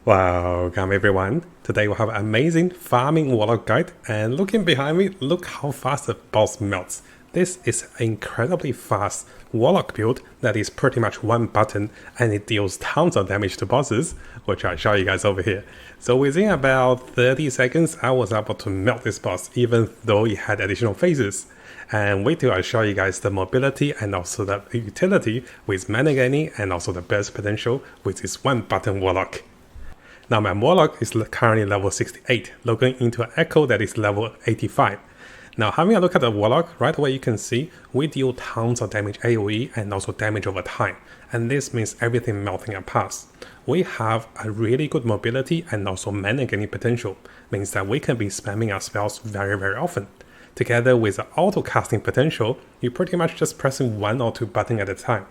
Welcome everyone. Today we have an amazing farming warlock guide, and looking behind me, look how fast the boss melts. This is an incredibly fast warlock build that is pretty much one button, and it deals tons of damage to bosses, which I'll show you guys over here. So within about 30 seconds, I was able to melt this boss even though it had additional phases. And wait till I show you guys the mobility and also the utility with mana gaining and also the burst potential with this one button warlock. Now my Warlock is currently level 68, logging into an Echo that is level 85. Now having a look at the Warlock, right away you can see we deal tons of damage AoE and also damage over time, and this means everything melting at pass. We have a really good mobility and also mana gaining potential, means that we can be spamming our spells very often. Together with the auto casting potential, you're pretty much just pressing one or two buttons at a time.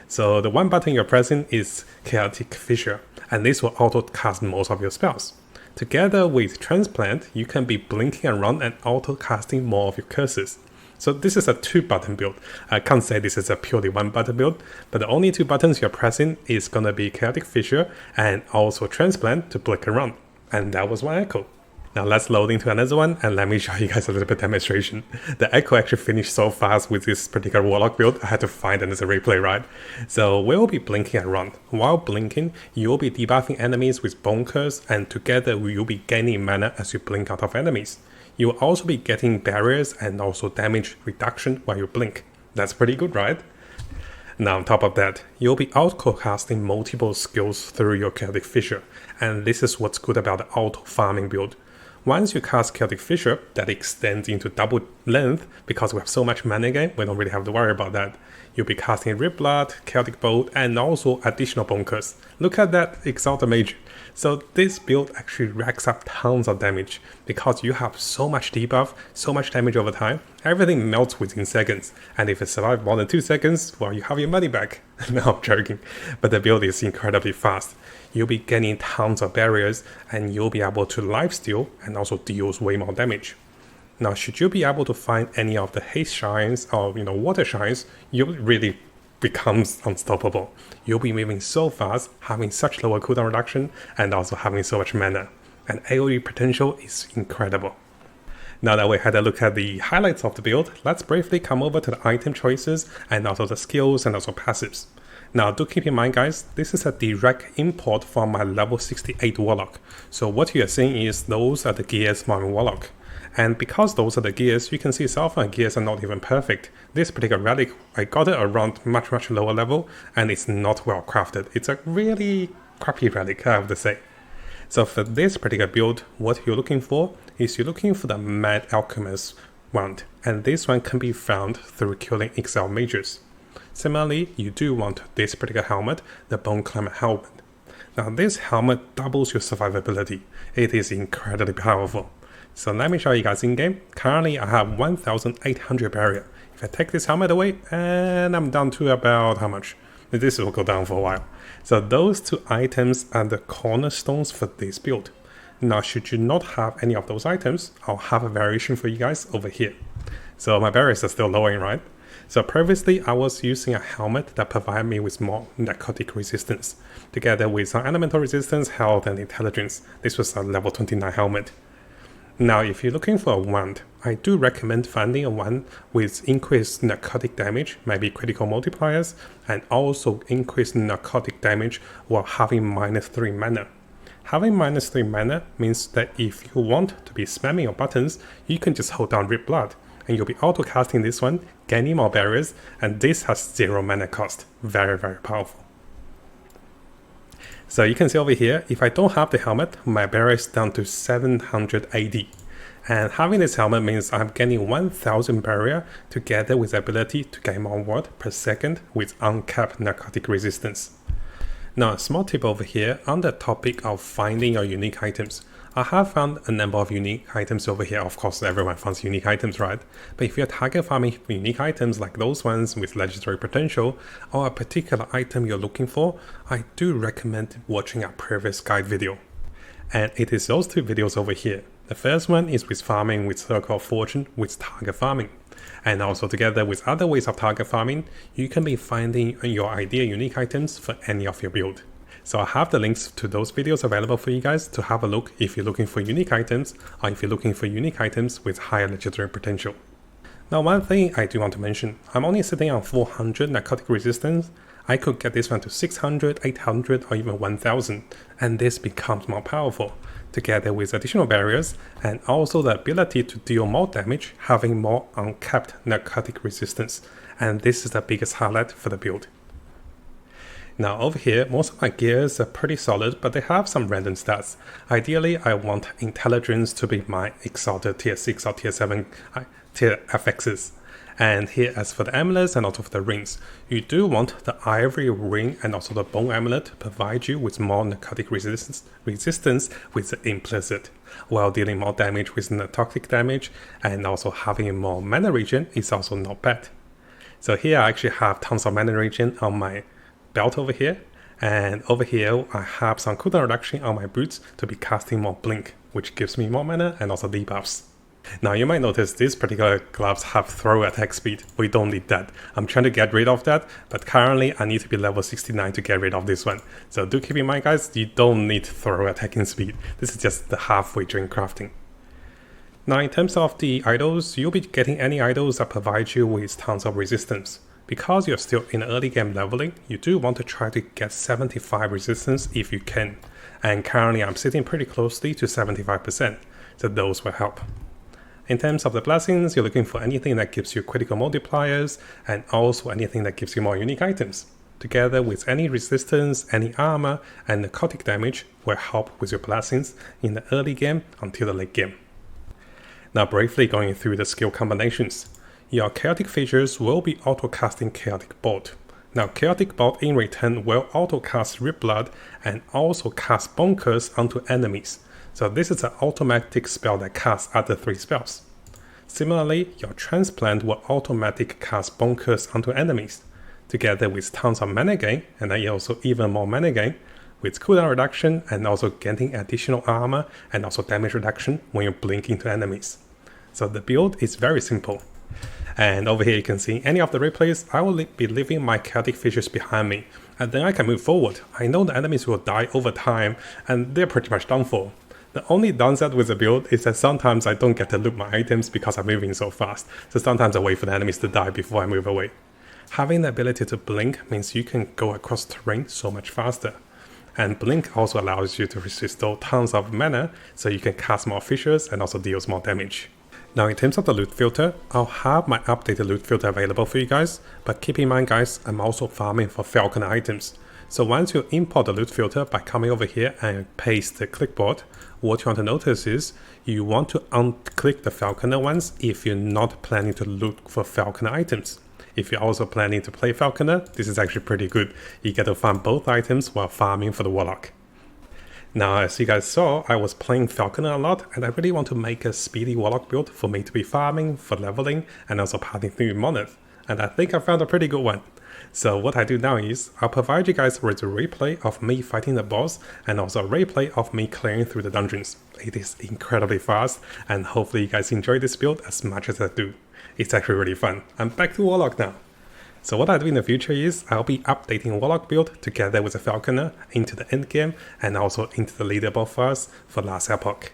So the one button you're pressing is Chaotic Fissure, and this will auto cast most of your spells. Together with Transplant, you can be blinking around and auto casting more of your curses. So this is a two button build. I can't say this is a purely one button build, but the only two buttons you're pressing is gonna be Chaotic Fissure and also Transplant to blink around. And that was one Echo. Now let's load into another one and let me show you guys a little bit demonstration. The Echo actually finished so fast with this particular Warlock build, I had to find another replay, right? So we'll be blinking around. While blinking, you'll be debuffing enemies with Bone Curse, and together you'll be gaining mana as you blink out of enemies. You'll also be getting barriers and also damage reduction while you blink. That's pretty good, right? Now on top of that, you'll be auto-casting multiple skills through your Chaotic Fissure, and this is what's good about the auto-farming build. Once you cast Chaotic Fissure, that extends into double length because we have so much mana gain, we don't really have to worry about that. You'll be casting Rip Blood, Chaotic Bolt, and also additional Bone Curse. Look at that Exalted Mage. So this build actually racks up tons of damage because you have so much debuff, so much damage over time, everything melts within seconds. And if it survives more than 2 seconds, well, you have your money back. No, I'm joking. But the build is incredibly fast. You'll be gaining tons of barriers and you'll be able to lifesteal and also deals way more damage. Now, should you be able to find any of the haste shines or water shines, you really becomes unstoppable. You'll be moving so fast, having such lower cooldown reduction, and also having so much mana. And AoE potential is incredible. Now that we had a look at the highlights of the build, let's briefly come over to the item choices and also the skills and also passives. Now do keep in mind guys, this is a direct import from my level 68 Warlock. So what you are seeing is those are the gears from my Warlock. And because those are the gears, you can see some of my gears are not even perfect. This particular relic, I got it around much lower level and it's not well crafted. It's a really crappy relic, I have to say. So for this particular build, what you're looking for is you're looking for the Mad Alchemist wand. And this one can be found through killing Exile Mages. Similarly, you do want this particular helmet, the Bone Climber helmet. Now this helmet doubles your survivability. It is incredibly powerful. So let me show you guys in game. Currently I have 1800 barrier. If I take this helmet away, and I'm down to about how much? This will go down for a while. So those two items are the cornerstones for this build. Now should you not have any of those items, I'll have a variation for you guys over here. So my barriers are still lowering, right? So previously I was using a helmet that provided me with more narcotic resistance, together with some elemental resistance, health and intelligence. This was a level 29 helmet. Now if you're looking for a wand, I do recommend finding a wand with increased narcotic damage, maybe critical multipliers, and also increased narcotic damage while having -3 mana. Having -3 mana means that if you want to be spamming your buttons, you can just hold down Rip Blood, and you'll be auto casting this one, gaining more barriers, and this has 0 mana cost. Very powerful. So you can see over here, if I don't have the helmet, my barrier is down to 700 AD. And having this helmet means I'm gaining 1000 barrier together with the ability to gain more ward per second with uncapped narcotic resistance. Now a small tip over here on the topic of finding your unique items. I have found a number of unique items over here. Of course, everyone finds unique items, right? But if you're target farming unique items like those ones with legendary potential, or a particular item you're looking for, I do recommend watching our previous guide video. And it is those two videos over here. The first one is with farming with Circle of Fortune with target farming. And also together with other ways of target farming, you can be finding your ideal unique items for any of your build. So I have the links to those videos available for you guys to have a look if you're looking for unique items or if you're looking for unique items with higher legendary potential. Now one thing I do want to mention, I'm only sitting on 400 narcotic resistance. I could get this one to 600, 800 or even 1000, and this becomes more powerful, together with additional barriers and also the ability to deal more damage having more uncapped narcotic resistance, and this is the biggest highlight for the build. Now over here, most of my gears are pretty solid, but they have some random stats. Ideally, I want intelligence to be my exalted tier 6 or tier 7 tier FXs. And here, as for the amulets and also for the rings, you do want the ivory ring and also the bone amulet to provide you with more narcotic resistance with the implicit, while dealing more damage with the toxic damage, and also having more mana regen is also not bad. So here I actually have tons of mana regen on my belt over here, and over here I have some cooldown reduction on my boots to be casting more blink, which gives me more mana and also debuffs. Now you might notice these particular gloves have throw attack speed. We don't need that. I'm trying to get rid of that, but currently I need to be level 69 to get rid of this one. So do keep in mind guys, you don't need throw attacking speed. This is just the halfway during crafting. Now in terms of the idols, you'll be getting any idols that provide you with tons of resistance. Because you're still in early game leveling, you do want to try to get 75 resistance if you can. And currently I'm sitting pretty closely to 75%, so those will help. In terms of the blessings, you're looking for anything that gives you critical multipliers and also anything that gives you more unique items. Together with any resistance, any armor, and narcotic damage will help with your blessings in the early game until the late game. Now briefly going through the skill combinations. Your chaotic fissures will be auto-casting chaotic bolt. Now chaotic bolt in return will auto-cast Rip Blood and also cast Bone Curse onto enemies. So this is an automatic spell that casts other 3 spells. Similarly, your transplant will automatically cast Bone Curse onto enemies, together with tons of mana gain, and then also even more mana gain, with cooldown reduction and also getting additional armor and also damage reduction when you blink into enemies. So the build is very simple. And over here you can see any of the replays, I will be leaving my chaotic fissures behind me, and then I can move forward. I know the enemies will die over time, and they're pretty much done for. The only downside with the build is that sometimes I don't get to loot my items because I'm moving so fast, so sometimes I wait for the enemies to die before I move away. Having the ability to blink means you can go across terrain so much faster. And blink also allows you to restore tons of mana, so you can cast more fissures and also deals more damage. Now in terms of the loot filter, I'll have my updated loot filter available for you guys, but keep in mind guys, I'm also farming for Falconer items. So once you import the loot filter by coming over here and paste the clipboard, what you want to notice is you want to unclick the Falconer ones if you're not planning to loot for Falconer items. If you're also planning to play Falconer, this is actually pretty good. You get to farm both items while farming for the Warlock. Now as you guys saw, I was playing Falconer a lot, and I really want to make a speedy Warlock build for me to be farming, for leveling, and also pathing through Monolith. And I think I found a pretty good one. So what I do now is, I'll provide you guys with a replay of me fighting the boss and also a replay of me clearing through the dungeons. It is incredibly fast, and hopefully you guys enjoy this build as much as I do. It's actually really fun. I'm back to Warlock now. So what I do in the future is, I'll be updating Warlock build together with a Falconer into the end game and also into the leaderboard for us for last Epoch.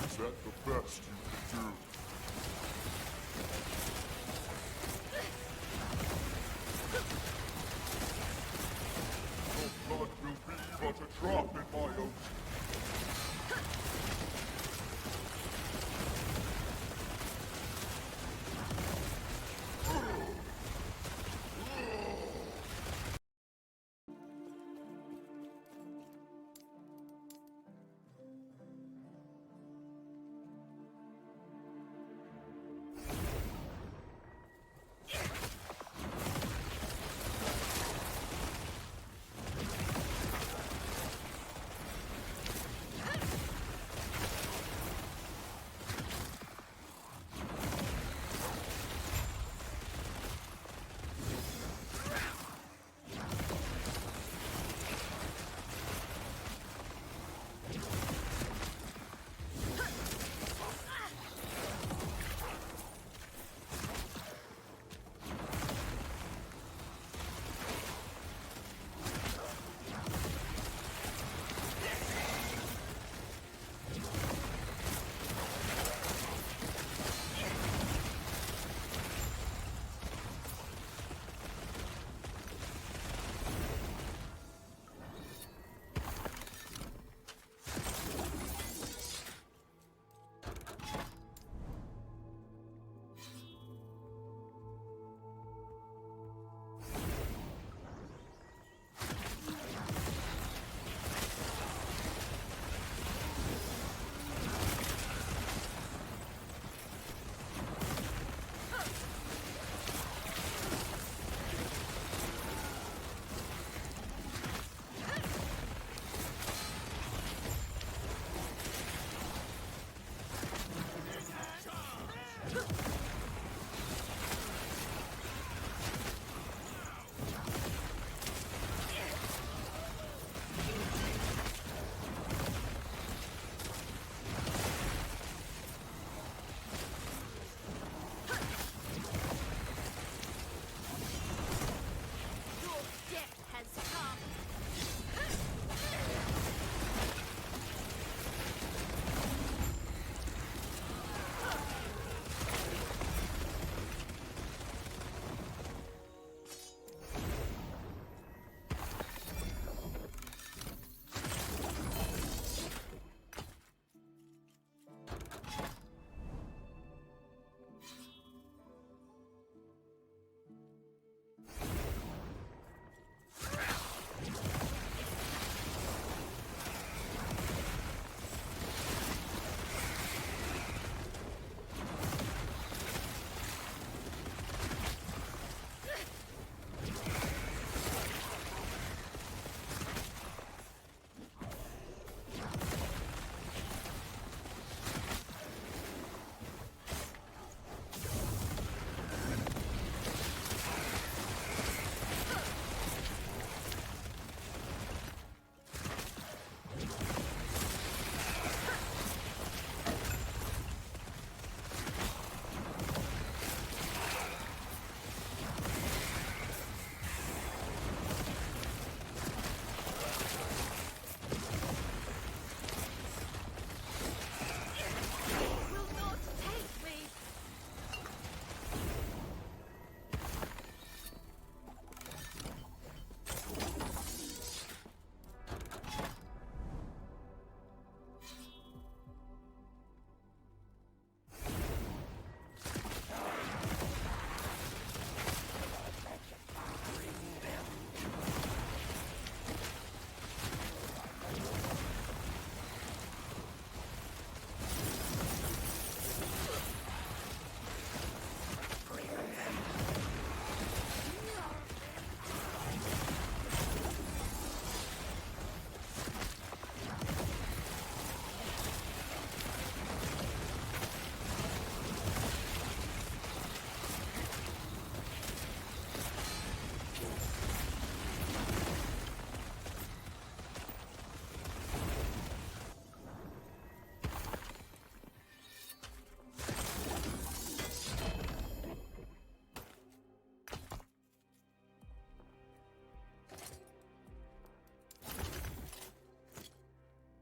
Is that the best you can do?